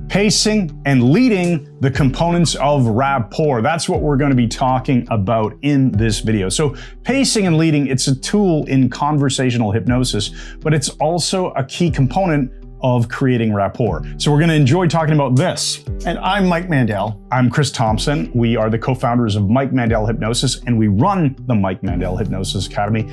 Pacing and leading, the components of rapport. That's what we're going to be talking about in this video. So pacing and leading, it's a tool in conversational hypnosis, but it's also a key component of creating rapport. So we're going to enjoy talking about this. And I'm Mike Mandel. I'm Chris Thompson. We are the co-founders of Mike Mandel Hypnosis, and we run the Mike Mandel Hypnosis Academy.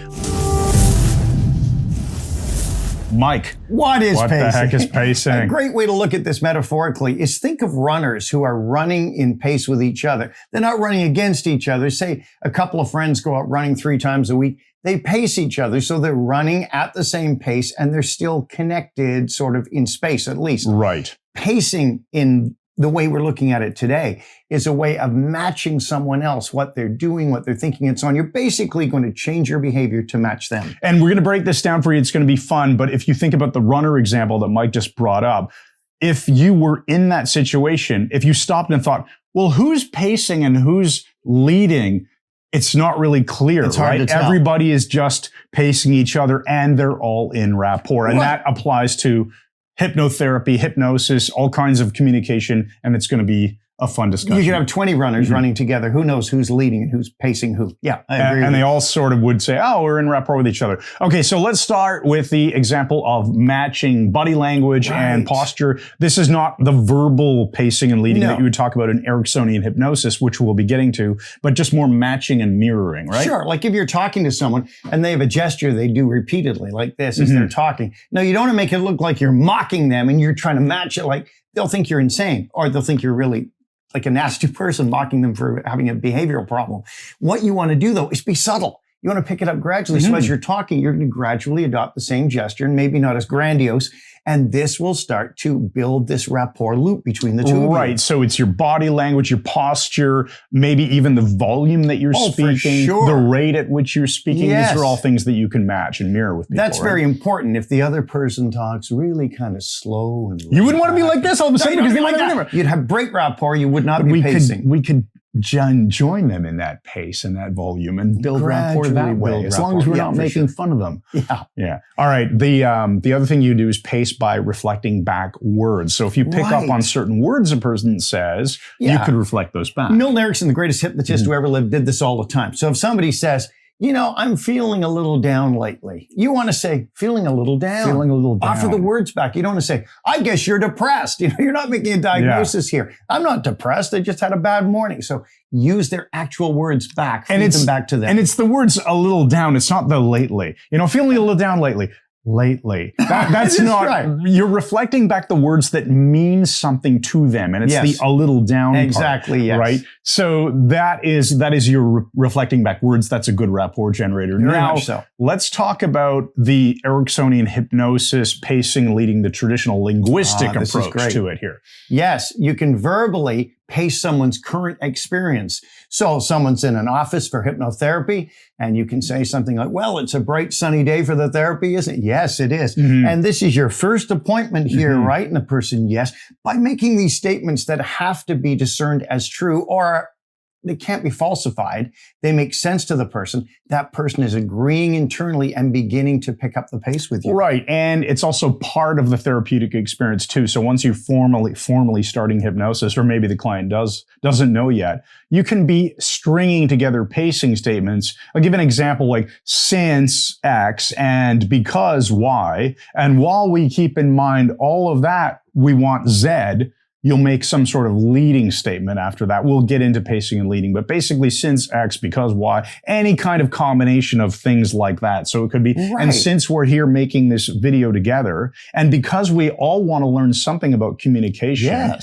Mike, what is pacing? What the heck is pacing? A great way to look at this metaphorically is think of runners who are running in pace with each other. They're not running against each other. Say a couple of friends go out running 3 times a week. They pace each other, so they're running at the same pace and they're still connected sort of in space at least. Right. Pacing in the way we're looking at it today is a way of matching someone else, what they're doing, what they're thinking, and so on. You're basically going to change your behavior to match them. And we're going to break this down for you. It's going to be fun. But if you think about the runner example that Mike just brought up, if you were in that situation, if you stopped and thought, well, who's pacing and who's leading? It's not really clear, it's hard right? to tell. Everybody is just pacing each other and they're all in rapport. And that applies to hypnotherapy, hypnosis, all kinds of communication, and it's going to be a fun discussion. You could have 20 runners running together. Who knows who's leading and who's pacing who? Yeah, I agree. And they all sort of would say, oh, we're in rapport with each other. Okay, so let's start with the example of matching body language and posture. This is not the verbal pacing and leading that you would talk about in Ericksonian hypnosis, which we'll be getting to, but just more matching and mirroring, right? Sure, like if you're talking to someone and they have a gesture they do repeatedly like this as they're talking. No, you don't want to make it look like you're mocking them and you're trying to match it. Like they'll think you're insane or they'll think you're really like a nasty person, mocking them for having a behavioral problem. What you want to do, though, is be subtle. You want to pick it up gradually. So as you're talking, you're going to gradually adopt the same gesture, and maybe not as grandiose. And this will start to build this rapport loop between the two of you. Right. So it's your body language, your posture, maybe even the volume that you're speaking, for sure. the rate at which you're speaking. Yes. These are all things that you can match and mirror with people. That's very important. If the other person talks really kind of slow and you wouldn't want to be like this all of a sudden because they might never. You'd have great rapport. You would not be pacing. We could join them in that pace and that volume and build rapport that way. As long as we're not making fun of them. Yeah. Yeah. All right. The other thing you do is pace by reflecting back words. So if you pick up on certain words a person says, you could reflect those back. Milton Erickson, the greatest hypnotist who ever lived, did this all the time. So if somebody says, you know, I'm feeling a little down lately. You want to say, feeling a little down. Feeling a little down. Offer the words back. You don't want to say, I guess you're depressed. You know, you're not making a diagnosis here. I'm not depressed. I just had a bad morning. So use their actual words back. Feed them back to them. And it's the words a little down. It's not the lately. You know, feeling a little down lately. That's not right. You're reflecting back the words that mean something to them, and it's the a little down exactly part, right? So that is your reflecting back words. That's a good rapport generator. Very much so. Let's talk about the Ericksonian hypnosis pacing, leading the traditional linguistic approach to it here. Yes, you can verbally pace someone's current experience. So someone's in an office for hypnotherapy and you can say something like, well, it's a bright sunny day for the therapy, isn't it? Yes, it is. And this is your first appointment here, right? And the person, yes. By making these statements that have to be discerned as true or they can't be falsified. They make sense to the person. That person is agreeing internally and beginning to pick up the pace with you. Right. And it's also part of the therapeutic experience too. So once you're formally starting hypnosis, or maybe the client doesn't know yet, you can be stringing together pacing statements. I'll give an example like since X and because Y. And while we keep in mind all of that, we want Z. You'll make some sort of leading statement after that. We'll get into pacing and leading, but basically since X, because Y, any kind of combination of things like that. So it could be, and since we're here making this video together, and because we all want to learn something about communication,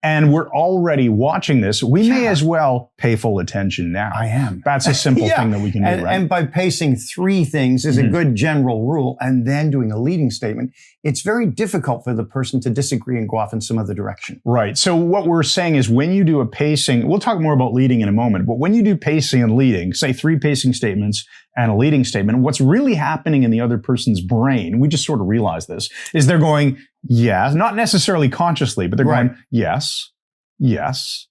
and we're already watching this, we may as well pay full attention now. I am. That's a simple thing that we can do, right? And by pacing 3 things is a good general rule, and then doing a leading statement, it's very difficult for the person to disagree and go off in some other direction. Right. So what we're saying is when you do a pacing, we'll talk more about leading in a moment, but when you do pacing and leading, say 3 pacing statements and a leading statement, what's really happening in the other person's brain, we just sort of realize this, is they're going, yes, not necessarily consciously, but they're going, yes, yes,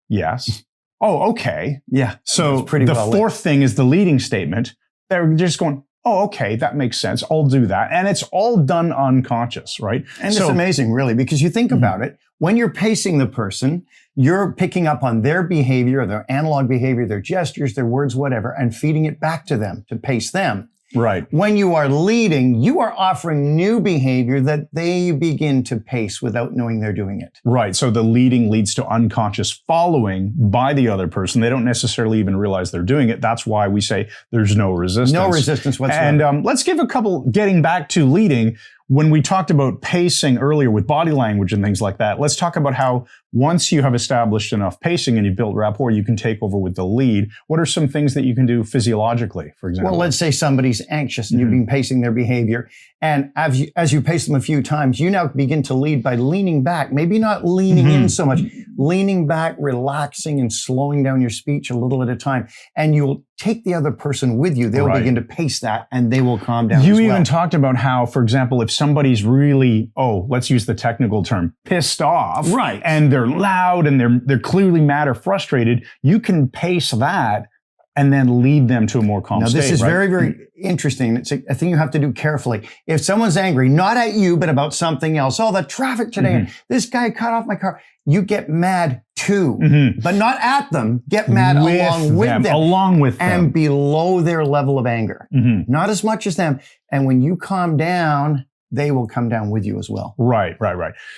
yes. Oh, okay. Yeah. So the 4th thing is the leading statement. They're just going, oh, okay, that makes sense. I'll do that. And it's all done unconscious, right? And it's amazing, really, because you think about it. When you're pacing the person, you're picking up on their behavior, their analog behavior, their gestures, their words, whatever, and feeding it back to them to pace them. Right. When you are leading, you are offering new behavior that they begin to pace without knowing they're doing it. Right. So the leading leads to unconscious following by the other person. They don't necessarily even realize they're doing it. That's why we say there's no resistance. No resistance whatsoever. And let's give a couple, getting back to leading, when we talked about pacing earlier with body language and things like that, let's talk about how once you have established enough pacing and you've built rapport, you can take over with the lead. What are some things that you can do physiologically, for example? Well, let's say somebody's anxious and you've been pacing their behavior. And as you pace them a few times, you now begin to lead by leaning back, maybe not leaning in so much, leaning back, relaxing and slowing down your speech a little at a time. And you'll take the other person with you. They'll begin to pace that and they will calm down as well. You even talked about how, for example, if somebody's really, let's use the technical term, pissed off. Right. And they're loud and they're clearly mad or frustrated, you can pace that and then lead them to a more calm state. Now, this is very, very interesting. It's a thing you have to do carefully. If someone's angry, not at you, but about something else, the traffic today, this guy cut off my car, you get mad too, but not at them. Get mad along with them. Along with them. And below their level of anger. Not as much as them. And when you calm down, they will come down with you as well. Right.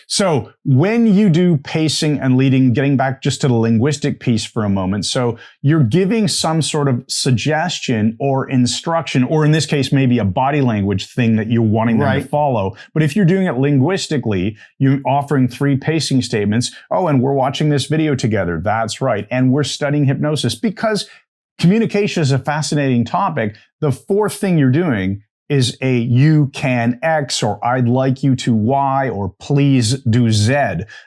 So when you do pacing and leading, getting back just to the linguistic piece for a moment, so you're giving some sort of suggestion or instruction, or in this case, maybe a body language thing that you're wanting them to follow. But if you're doing it linguistically, you're offering 3 pacing statements. And we're watching this video together. That's right. And we're studying hypnosis because communication is a fascinating topic. The 4th thing you're doing is a you can X, or I'd like you to Y, or please do Z,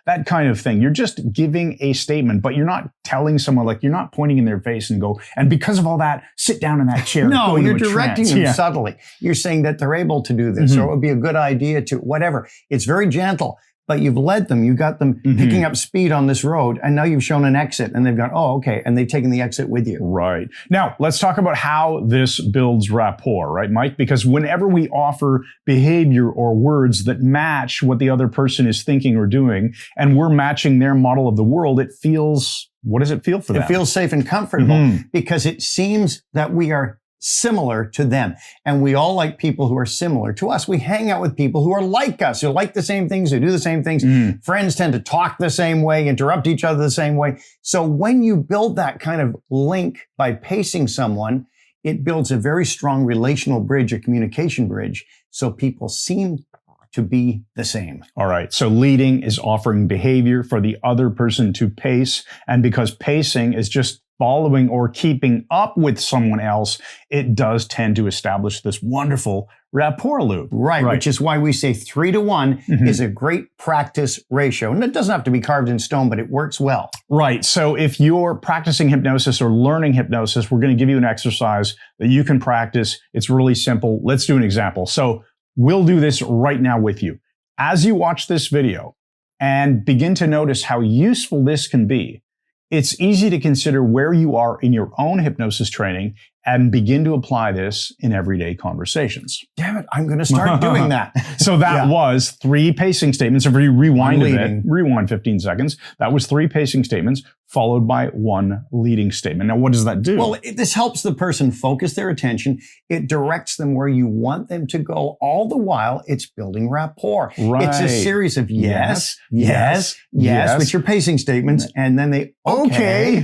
that kind of thing. You're just giving a statement, but you're not telling someone, like you're not pointing in their face and go, and because of all that, sit down in that chair. No, you're directing them subtly. You're saying that they're able to do this, or it would be a good idea to whatever. It's very gentle. But you've led them, you got them picking up speed on this road, and now you've shown an exit, and they've gone, okay, and they've taken the exit with you. Right. Now, let's talk about how this builds rapport, right, Mike? Because whenever we offer behavior or words that match what the other person is thinking or doing, and we're matching their model of the world, it feels, what does it feel for them? It feels safe and comfortable because it seems that we are similar to them. And we all like people who are similar to us. We hang out with people who are like us, who like the same things, who do the same things. Friends tend to talk the same way, interrupt each other the same way. So when you build that kind of link by pacing someone, it builds a very strong relational bridge, a communication bridge. So people seem to be the same. All right. So leading is offering behavior for the other person to pace. And because pacing is just following or keeping up with someone else, it does tend to establish this wonderful rapport loop. Right. Which is why we say 3 to 1 is a great practice ratio. And it doesn't have to be carved in stone, but it works well. Right. So if you're practicing hypnosis or learning hypnosis, we're going to give you an exercise that you can practice. It's really simple. Let's do an example. So we'll do this right now with you. As you watch this video and begin to notice how useful this can be, it's easy to consider where you are in your own hypnosis training and begin to apply this in everyday conversations. Damn it, I'm going to start doing that. So that was 3 pacing statements. If you rewind a bit, rewind 15 seconds, that was 3 pacing statements followed by 1 leading statement. Now, what does that do? Well, this helps the person focus their attention. It directs them where you want them to go. All the while, it's building rapport. Right. It's a series of yes, with your pacing statements, and then they okay,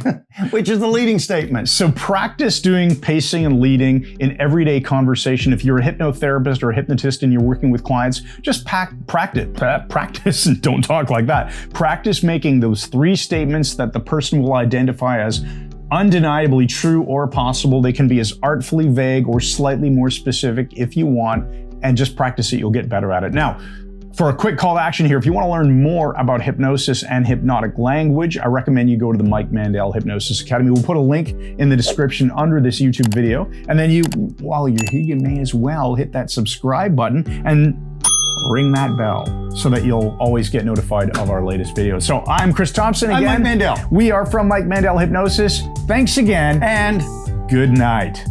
which is the leading statement. So practice doing pacing and leading in everyday conversation. If you're a hypnotherapist or a hypnotist and you're working with clients, just practice and don't talk like that. Practice making those 3 statements that the person will identify as undeniably true or possible. They can be as artfully vague or slightly more specific if you want, and just practice it. You'll get better at it. Now, for a quick call to action here, if you want to learn more about hypnosis and hypnotic language, I recommend you go to the Mike Mandel Hypnosis Academy. We'll put a link in the description under this YouTube video. And then while you're here, you may as well hit that subscribe button and ring that bell so that you'll always get notified of our latest videos. So I'm Chris Thompson again. I'm Mike Mandel. We are from Mike Mandel Hypnosis. Thanks again. And good night.